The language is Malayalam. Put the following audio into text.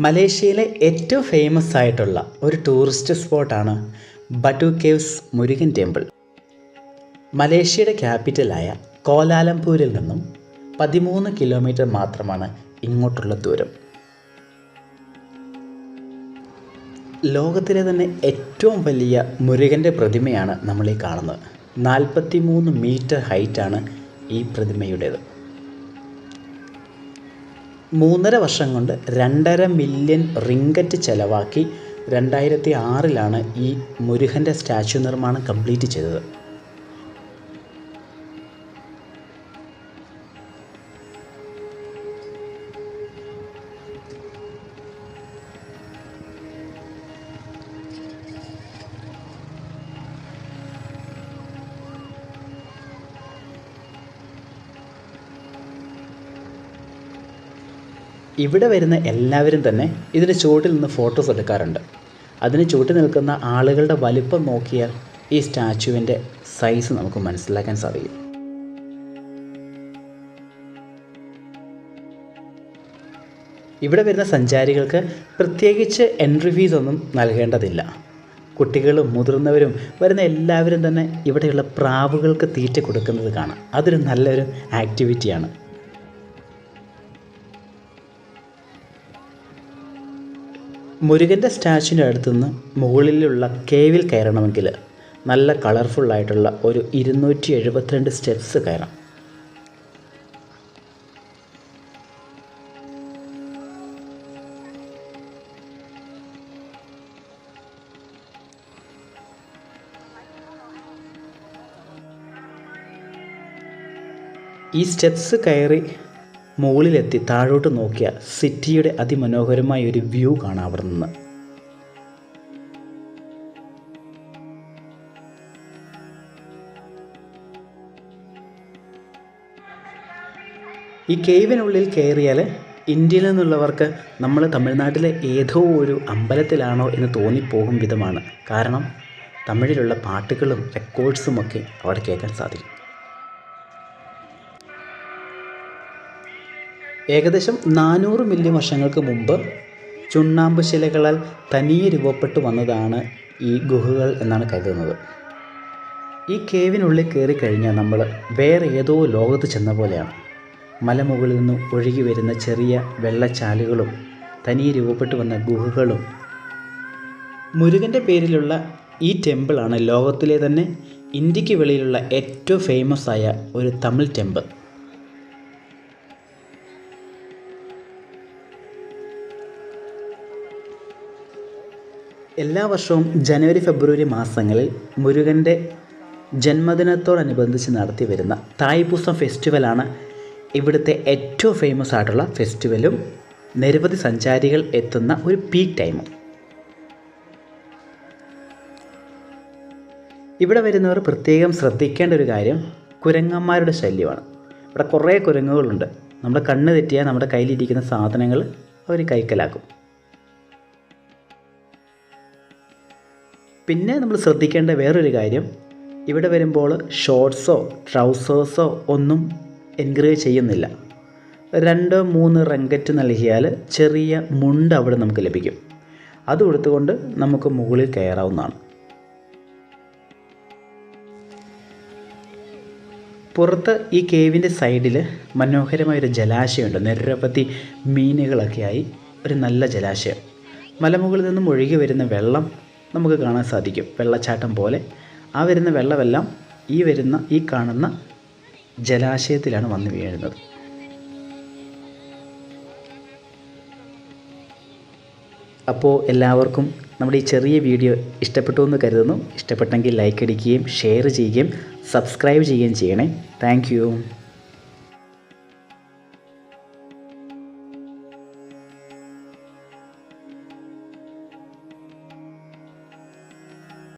മലേഷ്യയിലെ ഏറ്റവും ഫേമസ് ആയിട്ടുള്ള ഒരു ടൂറിസ്റ്റ് സ്പോട്ടാണ് ബട്ടു കേവ്സ് മുരുകൻ ടെമ്പിൾ. മലേഷ്യയുടെ ക്യാപിറ്റലായ കോലാലംപൂരിൽ നിന്നും 13 കിലോമീറ്റർ മാത്രമാണ് ഇങ്ങോട്ടുള്ള ദൂരം. ലോകത്തിലെ തന്നെ ഏറ്റവും വലിയ മുരുകൻ്റെ പ്രതിമയാണ് നമ്മളീ കാണുന്നത്. 43 മീറ്റർ ഹൈറ്റാണ് ഈ പ്രതിമയുടേത്. 3.5 വർഷം കൊണ്ട് 2.5 മില്യൺ റിംഗറ്റ് ചെലവാക്കി 2006 ഈ മുരുകൻ്റെ സ്റ്റാച്യു നിർമ്മാണം കംപ്ലീറ്റ് ചെയ്തത്. ഇവിടെ വരുന്ന എല്ലാവരും തന്നെ ഇതിന് ചുവട്ടിൽ നിന്ന് ഫോട്ടോസ് എടുക്കാറുണ്ട്. അതിന് ചുവട്ടിൽ നിൽക്കുന്ന ആളുകളുടെ വലിപ്പം നോക്കിയാൽ ഈ സ്റ്റാച്യുവിൻ്റെ സൈസ് നമുക്ക് മനസ്സിലാക്കാൻ സാധിക്കും. ഇവിടെ വരുന്ന സഞ്ചാരികൾക്ക് പ്രത്യേകിച്ച് എൻട്രി ഫീസ് ഒന്നും നൽകേണ്ടതില്ല. കുട്ടികളും മുതിർന്നവരും വരുന്ന എല്ലാവരും തന്നെ ഇവിടെയുള്ള പ്രാവുകൾക്ക് തീറ്റ കൊടുക്കുന്നത് കാണാം. അതൊരു നല്ലൊരു ആക്ടിവിറ്റിയാണ്. മുരുകൻ്റെ സ്റ്റാച്യുവിൻ്റെ അടുത്തുനിന്ന് മുകളിലുള്ള കേവിൽ കയറണമെങ്കിൽ നല്ല കളർഫുള്ളായിട്ടുള്ള ഒരു 272 സ്റ്റെപ്സ് കയറാം. ഈ സ്റ്റെപ്സ് കയറി മുകളിലെത്തി താഴോട്ട് നോക്കിയാൽ സിറ്റിയുടെ അതിമനോഹരമായ ഒരു വ്യൂ കാണാം. അവിടെ നിന്ന് ഈ കേവിനുള്ളിൽ കയറിയാൽ ഇന്ത്യയിൽ നിന്നുള്ളവർക്ക് നമ്മൾ തമിഴ്നാട്ടിലെ ഏതോ ഒരു അമ്പലത്തിലാണോ എന്ന് തോന്നിപ്പോകും വിധമാണ്. കാരണം തമിഴിലുള്ള പാട്ടുകളും റെക്കോർഡ്സുമൊക്കെ അവിടെ കേൾക്കാൻ സാധിക്കും. ഏകദേശം 400 മില്യൺ വർഷങ്ങൾക്ക് മുമ്പ് ചുണ്ണാമ്പ് ശിലകളാൽ തനിയെ രൂപപ്പെട്ടു വന്നതാണ് ഈ ഗുഹകൾ എന്നാണ് കരുതുന്നത്. ഈ കേവിനുള്ളിൽ കയറി കഴിഞ്ഞാൽ നമ്മൾ വേറെ ഏതോ ലോകത്ത് ചെന്ന പോലെയാണ്. മലമുകളിൽ നിന്ന് ഒഴുകി വരുന്ന ചെറിയ വെള്ളച്ചാലുകളും തനിയെ രൂപപ്പെട്ടു വന്ന ഗുഹകളും. മുരുകൻ്റെ പേരിലുള്ള ഈ ടെമ്പിളാണ് ലോകത്തിലെ തന്നെ ഇന്ത്യക്ക് വെളിയിലുള്ള ഏറ്റവും ഫേമസ് ആയ ഒരു തമിഴ് ടെമ്പിൾ. എല്ലാ വർഷവും ജനുവരി ഫെബ്രുവരി മാസങ്ങളിൽ മുരുകൻ്റെ ജന്മദിനത്തോടനുബന്ധിച്ച് നടത്തി വരുന്ന തായ്പൂസം ഫെസ്റ്റിവലാണ് ഇവിടുത്തെ ഏറ്റവും ഫേമസ് ആയിട്ടുള്ള ഫെസ്റ്റിവലും നിരവധി സഞ്ചാരികൾ എത്തുന്ന ഒരു പീക്ക് ടൈമും. ഇവിടെ വരുന്നവർ പ്രത്യേകം ശ്രദ്ധിക്കേണ്ട ഒരു കാര്യം കുരങ്ങന്മാരുടെ ശല്യമാണ്. ഇവിടെ കുറേ കുരങ്ങുകളുണ്ട്. നമ്മുടെ കണ്ണ് തെറ്റിയാൽ നമ്മുടെ കയ്യിലിരിക്കുന്ന സാധനങ്ങൾ അവർ കൈക്കലാക്കും. പിന്നെ നമ്മൾ ശ്രദ്ധിക്കേണ്ട വേറൊരു കാര്യം, ഇവിടെ വരുമ്പോൾ ഷോർട്ട്സോ ട്രൗസേഴ്സോ ഒന്നും എൻകറേജ് ചെയ്യുന്നില്ല. 2-3 റംഗറ്റ് നൽകിയാൽ ചെറിയ മുണ്ട് അവിടെ നമുക്ക് ലഭിക്കും. അത് കൊടുത്തുകൊണ്ട് നമുക്ക് മുകളിൽ കയറാവുന്നതാണ്. പുറത്ത് ഈ കേവിൻ്റെ സൈഡിൽ മനോഹരമായൊരു ജലാശയമുണ്ട്. നിരവധി മീനുകളൊക്കെയായി ഒരു നല്ല ജലാശയം. മലമുകളിൽ നിന്നും ഒഴുകി വരുന്ന വെള്ളം നമുക്ക് കാണാൻ സാധിക്കും, വെള്ളച്ചാട്ടം പോലെ. ആ വരുന്ന വെള്ളമെല്ലാം ഈ കാണുന്ന ജലാശയത്തിലാണ് വന്ന് വീഴുന്നത്. അപ്പോൾ എല്ലാവർക്കും നമ്മുടെ ഈ ചെറിയ വീഡിയോ ഇഷ്ടപ്പെട്ടു എന്ന് കരുതുന്നു. ഇഷ്ടപ്പെട്ടെങ്കിൽ ലൈക്ക് അടിക്കുകയും ഷെയർ ചെയ്യുകയും സബ്സ്ക്രൈബ് ചെയ്യുകയും ചെയ്യണേ. Thank you.